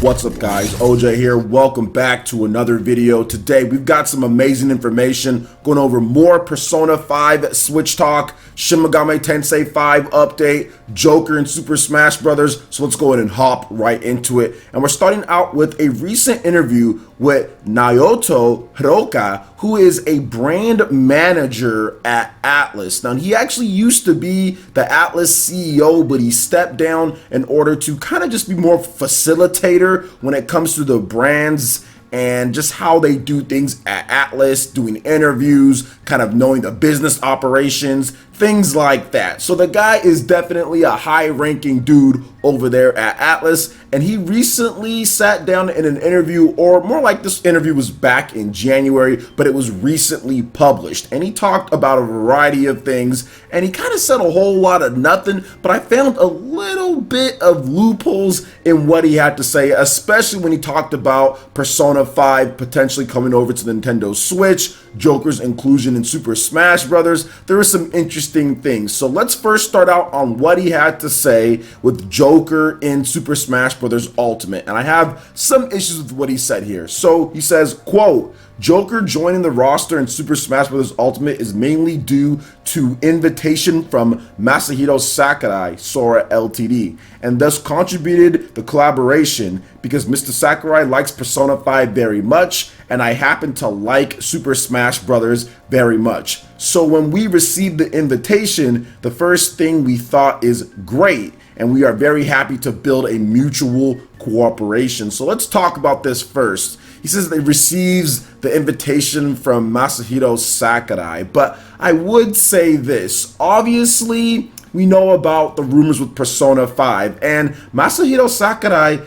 What's up guys, OJ here. Welcome back to another video. Today we've got some amazing information going over more Persona 5 Switch talk, Shin Megami Tensei 5 update, Joker and Super Smash Bros. So let's go ahead and hop right into it. And we're starting out with a recent interview with Naoto Hiroka, who is a brand manager at ATLUS. Now he actually used to be the ATLUS CEO, but he stepped down in order to kind of just be more facilitator when it comes to the brands and just how they do things at ATLUS, doing interviews, kind of knowing the business operations, things like that. So the guy is definitely a high-ranking dude over there at ATLUS, and he recently sat down in an interview, or more like this interview was back in January, but it was recently published, and he talked about a variety of things, and he kind of said a whole lot of nothing, but I found a little bit of loopholes in what he had to say, especially when he talked about Persona 5 potentially coming over to the Nintendo Switch, Joker's inclusion in Super Smash Bros. There were some interesting things. So let's first start out on what he had to say with Joker in Super Smash Bros. Ultimate. And I have some issues with what he said here. So he says, quote, Joker joining the roster in Super Smash Bros. Ultimate is mainly due to invitation from Masahiro Sakurai, Sora Ltd, and thus contributed the collaboration because Mr. Sakurai likes Persona 5 very much, and I happen to like Super Smash Bros. Very much. So when we received the invitation, the first thing we thought is great, and we are very happy to build a mutual cooperation. So let's talk about this first. He says that he receives the invitation from Masahiro Sakurai, but I would say this. Obviously, we know about the rumors with Persona 5, and Masahiro Sakurai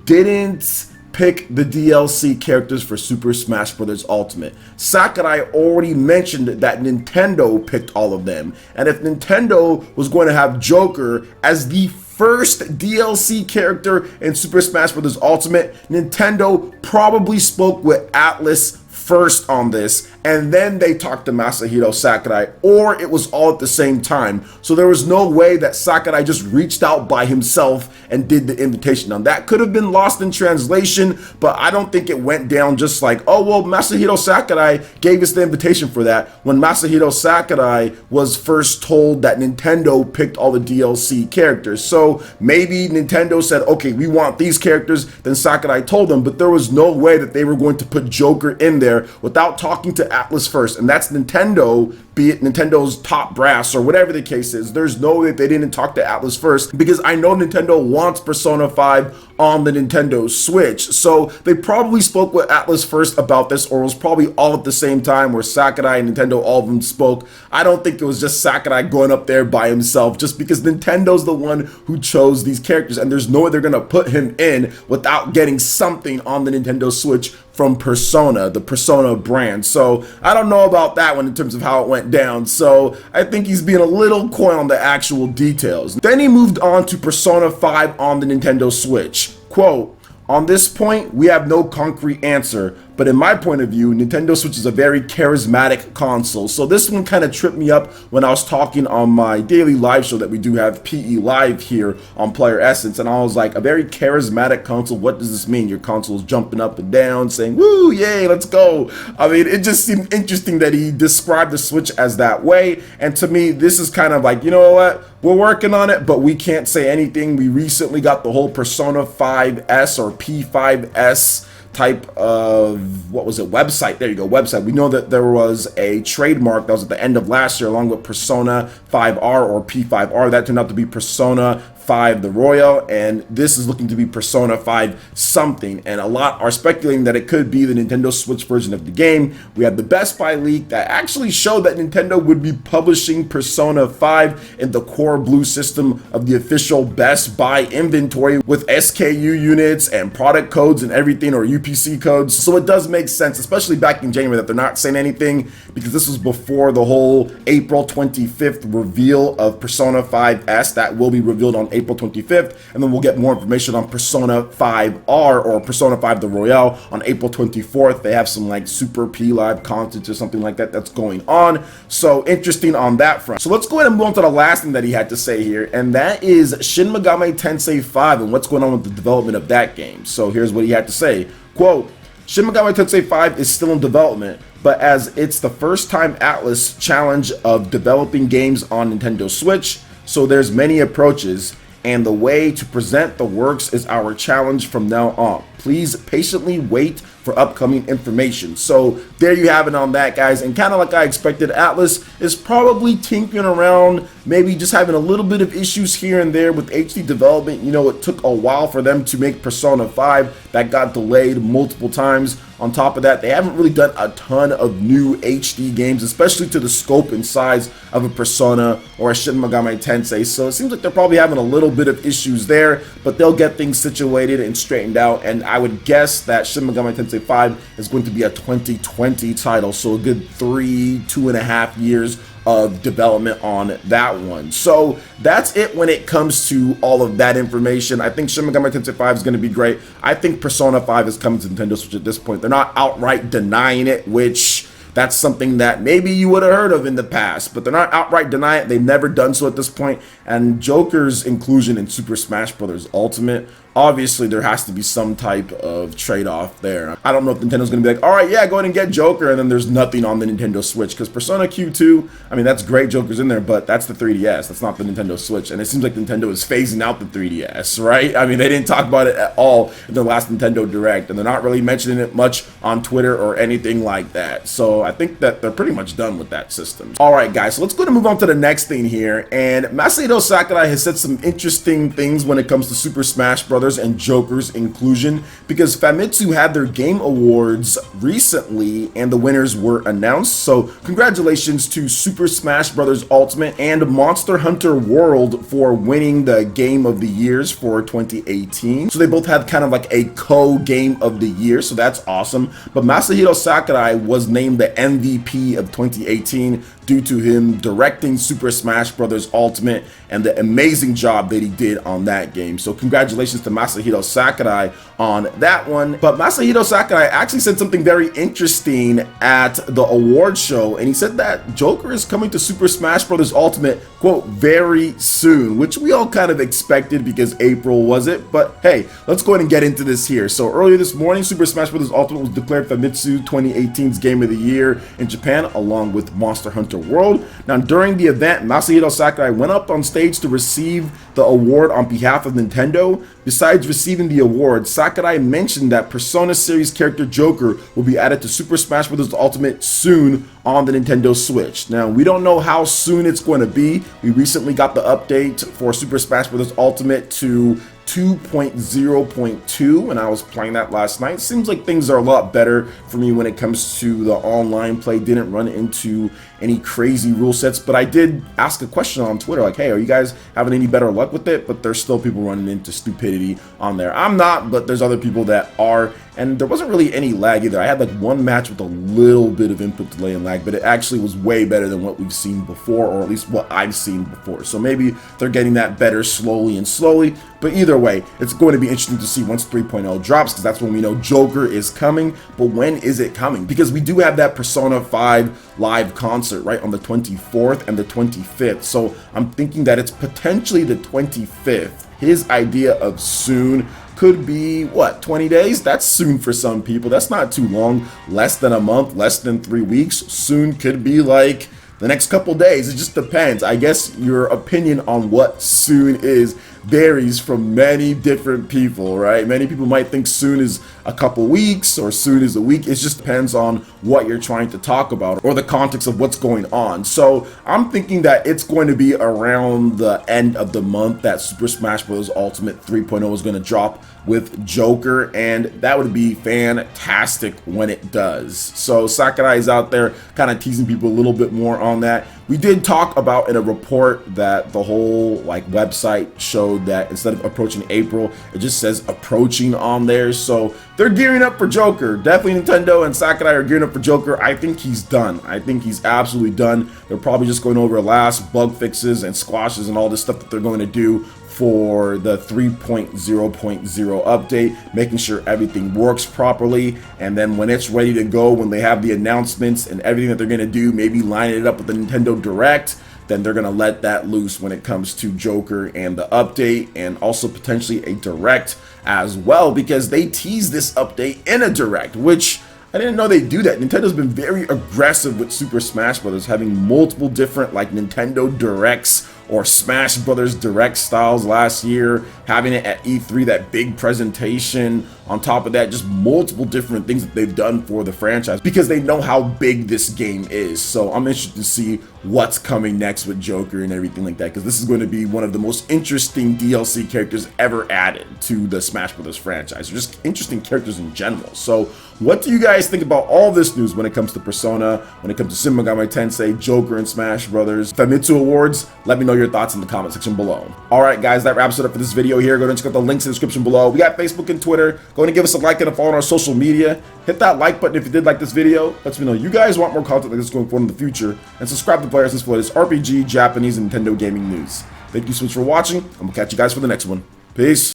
didn't pick the DLC characters for Super Smash Bros. Ultimate. Sakurai already mentioned that Nintendo picked all of them, and if Nintendo was going to have Joker as the first DLC character in Super Smash Bros. Ultimate, Nintendo probably spoke with ATLUS first on this, and then they talked to Masahiro Sakurai, or it was all at the same time. So there was no way that Sakurai just reached out by himself and did the invitation. Now that could have been lost in translation, but I don't think it went down just like, oh well, Masahiro Sakurai gave us the invitation for that, when Masahiro Sakurai was first told that Nintendo picked all the DLC characters. So maybe Nintendo said, okay, we want these characters, then Sakurai told them, but there was no way that they were going to put Joker in there without talking to ATLUS first, and that's Nintendo, be it Nintendo's top brass or whatever the case is. There's no way that they didn't talk to ATLUS first, because I know Nintendo wants Persona 5 on the Nintendo Switch, so they probably spoke with ATLUS first about this, or it was probably all at the same time where Sakurai and Nintendo, all of them spoke. I don't think it was just Sakurai going up there by himself, just because Nintendo's the one who chose these characters, and there's no way they're gonna put him in without getting something on the Nintendo Switch from Persona, the Persona brand. So I don't know about that one in terms of how it went down. So I think he's being a little coy on the actual details. Then he moved on to Persona 5 on the Nintendo Switch. Quote, on this point, we have no concrete answer, but in my point of view, Nintendo Switch is a very charismatic console. So this one kind of tripped me up when I was talking on my daily live show that we do have, PE Live, here on PlayerEssence, and I was like, a very charismatic console, what does this mean? Your console is jumping up and down, saying, woo, yay, let's go. I mean, it just seemed interesting that he described the Switch as that way, and to me, this is kind of like, you know what? We're working on it, but we can't say anything. We recently got the whole Persona 5S or P5S type of, what was it, website, there you go, website. We know that there was a trademark that was at the end of last year along with Persona 5R or P5R. That turned out to be Persona 5 the Royal, and this is looking to be Persona 5 something, and a lot are speculating that it could be the Nintendo Switch version of the game. We have the Best Buy leak that actually showed that Nintendo would be publishing Persona 5 in the core blue system of the official Best Buy inventory with SKU units and product codes and everything, or UPC codes. So it does make sense, especially back in January, that they're not saying anything, because this was before the whole April 25th reveal of Persona 5S that will be revealed on April 25th, and then we'll get more information on Persona 5R or Persona 5 the Royale on April 24th. They have some like Super P Live content or something like that that's going on, so interesting on that front. So let's go ahead and move on to the last thing that he had to say here, and that is Shin Megami Tensei 5 and what's going on with the development of that game. So here's what he had to say, quote, Shin Megami Tensei 5 is still in development, but as it's the first time ATLUS challenge of developing games on Nintendo Switch, so there's many approaches, and the way to present the works is our challenge from now on. Please patiently wait for upcoming information. So there you have it on that, guys, and kind of like I expected, ATLUS is probably tinkering around, maybe just having a little bit of issues here and there with HD development. You know, it took a while for them to make Persona 5, that got delayed multiple times. On top of that, they haven't really done a ton of new HD games, especially to the scope and size of a Persona or a Shin Megami Tensei. So it seems like they're probably having a little bit of issues there, but they'll get things situated and straightened out. And I would guess that Shin Megami Tensei 5 is going to be a 2020 title, so a good 2.5 years of development on that one. So that's it when it comes to all of that information. I think Shin Megami Tensei 5 is going to be great. I think Persona 5 is coming to Nintendo Switch at this point. They're not outright denying it, which that's something that maybe you would have heard of in the past, but they're not outright denying it. They've never done so at this point. And Joker's inclusion in Super Smash Bros. Ultimate, obviously there has to be some type of trade-off there. I don't know if Nintendo's going to be like, all right, yeah, go ahead and get Joker, and then there's nothing on the Nintendo Switch, because Persona Q2, I mean, that's great, Joker's in there, but that's the 3DS, that's not the Nintendo Switch, and it seems like Nintendo is phasing out the 3DS, right? I mean, they didn't talk about it at all in the last Nintendo Direct, and they're not really mentioning it much on Twitter or anything like that, so I think that they're pretty much done with that system. All right, guys, so let's go ahead and move on to the next thing here, and Masahiro Sakurai has said some interesting things when it comes to Super Smash Bros. And Joker's inclusion, because Famitsu had their game awards recently and the winners were announced. So congratulations to Super Smash Bros. Ultimate and Monster Hunter World for winning the Game of the Years for 2018. So they both had kind of like a co-Game of the Year, so that's awesome. But Masahiro Sakurai was named the MVP of 2018 due to him directing Super Smash Bros. Ultimate and the amazing job that he did on that game. So congratulations to Masahiro Sakurai on that one. But Masahiro Sakurai actually said something very interesting at the award show, and he said that Joker is coming to Super Smash Bros. Ultimate, quote, very soon, which we all kind of expected because April was it, but hey, let's go ahead and get into this here. So earlier this morning, Super Smash Bros. Ultimate was declared Famitsu 2018's Game of the Year in Japan, along with Monster Hunter World. Now, during the event, Masahiro Sakurai went up on stage to receive the award on behalf of Nintendo. Besides receiving the award, Sakurai mentioned that Persona series character Joker will be added to Super Smash Bros. Ultimate soon on the Nintendo Switch. Now, we don't know how soon it's going to be. We recently got the update for Super Smash Bros. Ultimate to 2.0.2, and I was playing that last night. Seems like things are a lot better for me when it comes to the online play. Didn't run into any crazy rule sets, but I did ask a question on Twitter like, hey, are you guys having any better luck with it? But there's still people running into stupidity on there. I'm not, but there's other people that are, and there wasn't really any lag either. I had like one match with a little bit of input delay and lag, but it actually was way better than what we've seen before, or at least what I've seen before. So maybe they're getting that better slowly and slowly. But either way, it's going to be interesting to see once 3.0 drops, because that's when we know Joker is coming. But when is it coming? Because we do have that Persona 5 live concert, right, on the 24th and the 25th. So I'm thinking that it's potentially the 25th. His idea of soon could be, what, 20 days? That's soon for some people. That's not too long. Less than a month, less than 3 weeks. Soon could be like the next couple days. It just depends. I guess your opinion on what soon is varies from many different people, right? Many people might think soon is a couple weeks or soon is a week. It just depends on what you're trying to talk about or the context of what's going on. So I'm thinking that it's going to be around the end of the month that Super Smash Bros. Ultimate 3.0 is going to drop with Joker, and that would be fantastic when it does. So Sakurai is out there kind of teasing people a little bit more on that. We did talk about in a report that the whole like website showed that instead of approaching April, it just says approaching on there. So they're gearing up for Joker. Definitely Nintendo and Sakurai are gearing up for Joker. I think he's done. I think he's absolutely done. They're probably just going over last bug fixes and squashes and all this stuff that they're going to do for the 3.0.0 update, making sure everything works properly. And then when it's ready to go, when they have the announcements and everything that they're going to do, maybe line it up with the Nintendo Direct, then they're going to let that loose when it comes to Joker and the update, and also potentially a Direct as well, because they teased this update in a Direct, which I didn't know they do that. Nintendo's been very aggressive with Super Smash Bros., having multiple different like Nintendo Directs or Smash Brothers Direct styles last year, having it at E3, that big presentation. On top of that, just multiple different things that they've done for the franchise because they know how big this game is. So I'm interested to see what's coming next with Joker and everything like that, because this is going to be one of the most interesting DLC characters ever added to the Smash Brothers franchise, or just interesting characters in general. So what do you guys think about all this news when it comes to Persona, when it comes to Shin Megami Tensei, Joker, and Smash Brothers? Famitsu Awards, let me know your thoughts in the comment section below. Alright guys, that wraps it up for this video here. Go ahead and check out the links in the description below. We got Facebook and Twitter. Go ahead and give us a like and a follow on our social media. Hit that like button if you did like this video. Lets me know you guys want more content like this going forward in the future. And subscribe to PlayerEssence for the latest RPG, Japanese, and Nintendo gaming news. Thank you so much for watching, and we'll catch you guys for the next one. Peace.